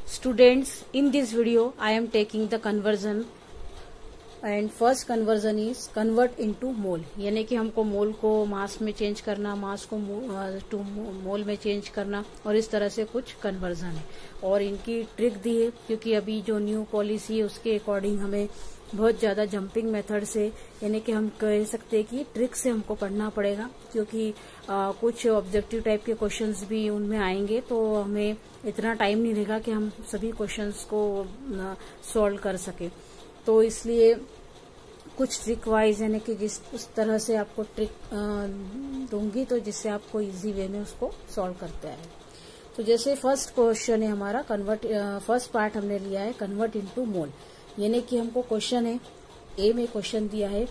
Students, in this video I am taking the conversion and first conversion is convert into mole, यानी कि हमको मोल को मास में change करना, मास को टू मोल में चेंज करना और इस तरह से कुछ कन्वर्जन है। और इनकी ट्रिक दी है क्योंकि अभी जो न्यू पॉलिसी है उसके अकॉर्डिंग हमें बहुत ज्यादा जंपिंग मेथड से, यानी कि हम कह सकते हैं कि ट्रिक से हमको पढ़ना पड़ेगा क्योंकि कुछ ऑब्जेक्टिव टाइप के क्वेश्चंस भी उनमें आएंगे, तो हमें इतना टाइम नहीं रहेगा कि हम सभी क्वेश्चंस को सॉल्व कर सके। तो इसलिए कुछ ट्रिक वाइज, यानी कि जिस उस तरह से आपको ट्रिक दूंगी तो जिससे आपको इजी वे में उसको सॉल्व करते हैं। तो जैसे फर्स्ट क्वेश्चन है हमारा फर्स्ट पार्ट हमने लिया है कन्वर्ट इनटू मोल, यानी कि हमको क्वेश्चन है ए में क्वेश्चन दिया है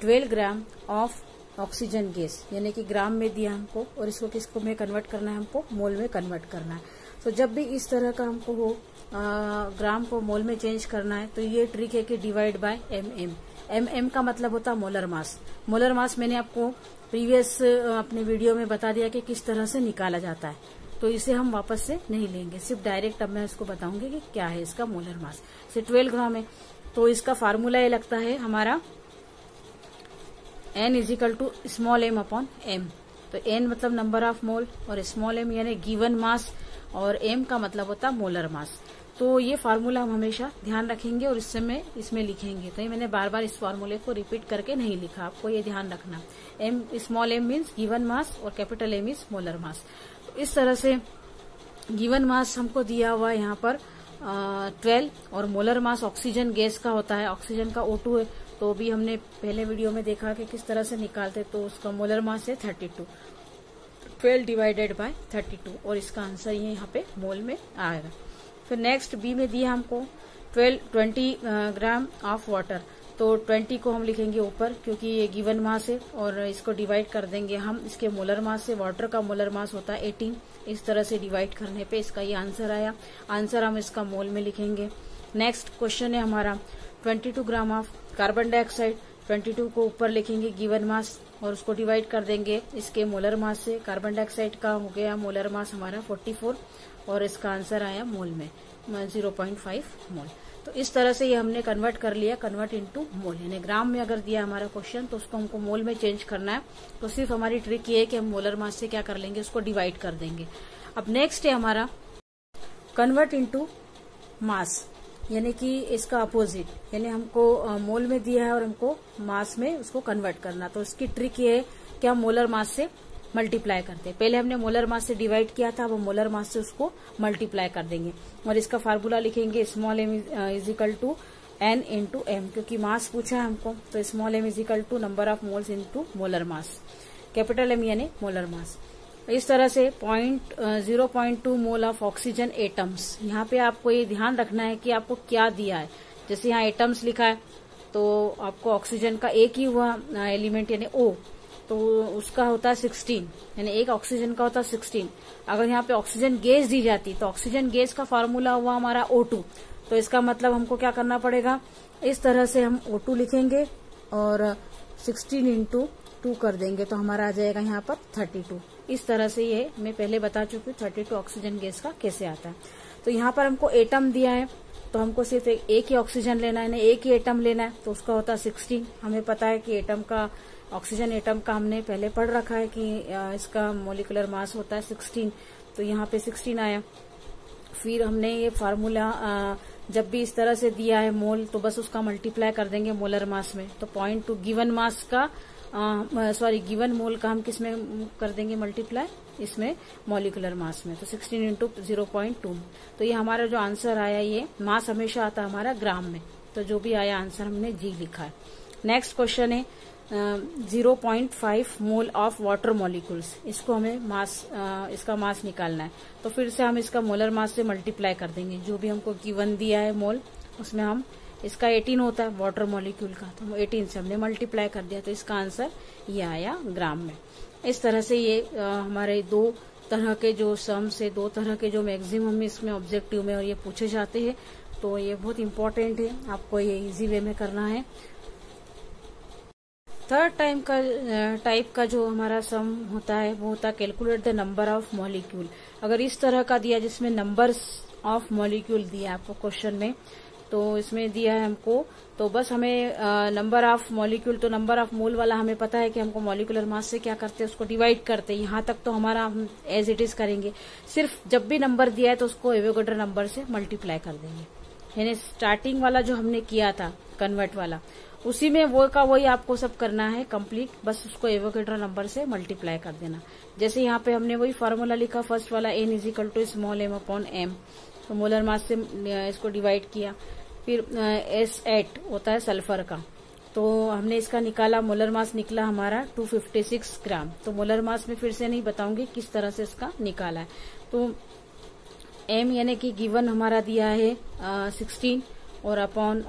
12 ग्राम ऑफ ऑक्सीजन गैस, यानी कि ग्राम में दिया हमको और इसको किसको में कन्वर्ट करना है, हमको मोल में कन्वर्ट करना है। तो जब भी इस तरह का हमको हो ग्राम को मोल में चेंज करना है तो ये ट्रिक है कि डिवाइड बाय एम का मतलब होता है मोलर मास। मोलर मास मैंने आपको प्रीवियस अपने वीडियो में बता दिया कि किस तरह से निकाला जाता है, तो इसे हम वापस से नहीं लेंगे, सिर्फ डायरेक्ट अब मैं इसको बताऊंगी कि क्या है इसका मोलर मास। से 12 ग्राम है तो इसका फार्मूला ये लगता है हमारा n is equal to small m upon m। तो n मतलब नंबर ऑफ मोल और स्मॉल m यानी गिवन मास और m का मतलब होता है मोलर मास। तो ये फार्मूला हम हमेशा ध्यान रखेंगे और इसमें लिखेंगे। तो ये मैंने बार बार इस फार्मूले को रिपीट करके नहीं लिखा, आपको ये ध्यान रखना। m small m means given mass और capital M is molar mass. तो इस तरह से गिवन मास हमको दिया हुआ है यहाँ पर 12 और मोलर मास ऑक्सीजन गैस का होता है, ऑक्सीजन का O2 है। तो भी हमने पहले वीडियो में देखा कि किस तरह से निकालते, तो उसका मोलर मास है 32, 12 डिवाइडेड बाय 32 और इसका आंसर ये यहाँ पे मोल में आएगा। फिर नेक्स्ट बी में दिया हमको 20 ग्राम ऑफ वाटर, तो 20 को हम लिखेंगे ऊपर क्योंकि ये गिवन मास है और इसको डिवाइड कर देंगे हम इसके मोलर मास से। वाटर का मोलर मास होता है 18, इस तरह से डिवाइड करने पे इसका ये आंसर आया। आंसर हम इसका मोल में लिखेंगे। नेक्स्ट क्वेश्चन है हमारा 22 ग्राम ऑफ कार्बन डाइऑक्साइड, 22 को ऊपर लिखेंगे गिवन मास और उसको डिवाइड कर देंगे इसके मोलर मास से। कार्बन डाइऑक्साइड का हो गया मोलर मास हमारा 44 और इसका आंसर आया मोल में 0.5 मोल। तो इस तरह से ये हमने कन्वर्ट कर लिया, कन्वर्ट इनटू मोल, यानी ग्राम में अगर दिया हमारा क्वेश्चन तो उसको हमको मोल में चेंज करना है। तो सिर्फ हमारी ट्रिक ये है कि हम मोलर मास से क्या कर लेंगे, उसको डिवाइड कर देंगे। अब नेक्स्ट है हमारा कन्वर्ट इनटू मास, यानी कि इसका अपोजिट, यानी हमको मोल में दिया है और हमको मास में उसको कन्वर्ट करना। तो इसकी ट्रिक ये है कि हम मोलर मास से मल्टीप्लाई करते हैं। पहले हमने मोलर मास से डिवाइड किया था, अब हम मोलर मास से उसको मल्टीप्लाई कर देंगे और इसका फार्मूला लिखेंगे small m is equal to n into m, क्योंकि मास पूछा है हमको। तो small m is equal to number of moles into molar mass, capital M यानी मोलर मास। इस तरह से 0.2 मोल ऑफ ऑक्सीजन एटम्स। यहाँ पे आपको ये ध्यान रखना है कि आपको क्या दिया है। जैसे यहाँ एटम्स लिखा है तो आपको ऑक्सीजन का एक ही हुआ एलिमेंट यानी O, तो उसका होता है 16, यानी एक ऑक्सीजन का होता है 16। अगर यहाँ पे ऑक्सीजन गैस दी जाती तो ऑक्सीजन गैस का फार्मूला हुआ हमारा O2, तो इसका मतलब हमको क्या करना पड़ेगा, इस तरह से हम O2 लिखेंगे और 16 इंटू 2 कर देंगे तो हमारा आ जाएगा यहाँ पर 32। इस तरह से ये मैं पहले बता चुकी हूँ 32 ऑक्सीजन गैस का कैसे आता है। तो यहाँ पर हमको एटम दिया है तो हमको सिर्फ एक ही ऑक्सीजन लेना है, एक ही एटम लेना है, तो उसका होता है 16। हमें पता है कि एटम का ऑक्सीजन एटम का हमने पहले पढ़ रखा है कि इसका मोलिकुलर मास होता है 16, तो यहाँ पे 16 आया। फिर हमने ये फार्मूला जब भी इस तरह से दिया है मोल तो बस उसका मल्टीप्लाई कर देंगे मोलर मास में। तो 0.2 गिवन मास का गिवन मोल का हम किस में कर देंगे मल्टीप्लाई, इसमें मॉलिकुलर मास में। तो 16 इंटू 0.2, तो ये हमारा जो आंसर आया, ये मास हमेशा आता है हमारा ग्राम में, तो जो भी आया आंसर हमने जी लिखा है। नेक्स्ट क्वेश्चन है 0.5 मोल ऑफ वाटर मॉलिक्यूल्स, इसको हमें मास इसका मास निकालना है। तो फिर से हम इसका मोलर मास से मल्टीप्लाई कर देंगे, जो भी हमको गिवन दिया है मोल उसमें हम, इसका 18 होता है वाटर मॉलिक्यूल का, तो 18 से हमने मल्टीप्लाई कर दिया तो इसका आंसर ये आया ग्राम में। इस तरह से ये हमारे दो तरह के जो सम्स है, दो तरह के जो मैक्सिमम इसमें ऑब्जेक्टिव में और ये पूछे जाते हैं, तो ये बहुत इंपॉर्टेंट है, आपको ये इजी वे में करना है। थर्ड टाइप का जो हमारा सम होता है वो होता है calculate the number of molecule. अगर इस तरह का दिया जिसमें नंबर्स ऑफ मॉलिक्यूल दिया है आपको क्वेश्चन में, तो इसमें दिया है हमको, तो बस हमें नंबर ऑफ मॉलिक्यूल, तो नंबर ऑफ मोल वाला हमें पता है कि हमको मॉलिक्यूलर मास से क्या करते हैं, उसको डिवाइड करते हैं। यहाँ तक तो हमारा हम एज इट इज करेंगे, सिर्फ जब भी नंबर दिया है तो उसको एवोगैड्रो नंबर से मल्टीप्लाई कर देंगे। यानी स्टार्टिंग वाला जो हमने किया था कन्वर्ट वाला, उसी में वो का वही आपको सब करना है कंप्लीट, बस उसको एवोगैड्रो नंबर से मल्टीप्लाई कर देना। जैसे यहाँ पे हमने वही फॉर्मूला लिखा फर्स्ट वाला, n is equal to small m upon m, तो मोलर मास से इसको डिवाइड किया। फिर S8 होता है सल्फर का, तो हमने इसका निकाला, मोलर मास निकला हमारा 256 ग्राम। तो मोलर मास में फिर से नहीं बताऊंगी किस तरह से इसका निकाला है। तो m यानी कि गिवन हमारा दिया है 16 और अपॉन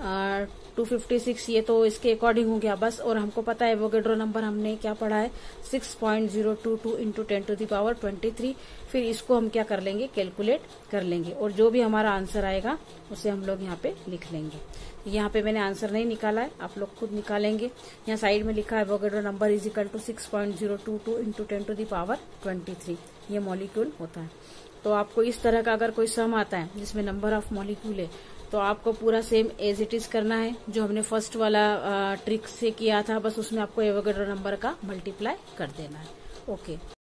256, ये तो इसके अकॉर्डिंग हो गया बस। और हमको पता है एवोगैड्रो नंबर हमने क्या पढ़ा है 6.022 इंटू 10 टू द पावर 23। फिर इसको हम क्या कर लेंगे, कैलकुलेट कर लेंगे, और जो भी हमारा आंसर आएगा उसे हम लोग यहाँ पे लिख लेंगे। यहाँ पे मैंने आंसर नहीं निकाला है, आप लोग खुद निकालेंगे। यहाँ साइड में लिखा है Avogadro number is equal to 6.022 into 10 to the power 23, ये मॉलिक्यूल होता है। तो आपको इस तरह का अगर कोई सम आता है जिसमें नंबर ऑफ मॉलिक्यूल है, तो आपको पूरा सेम एज इट इज करना है जो हमने फर्स्ट वाला ट्रिक से किया था, बस उसमें आपको एवोगैड्रो नंबर का मल्टीप्लाई कर देना है। ओके।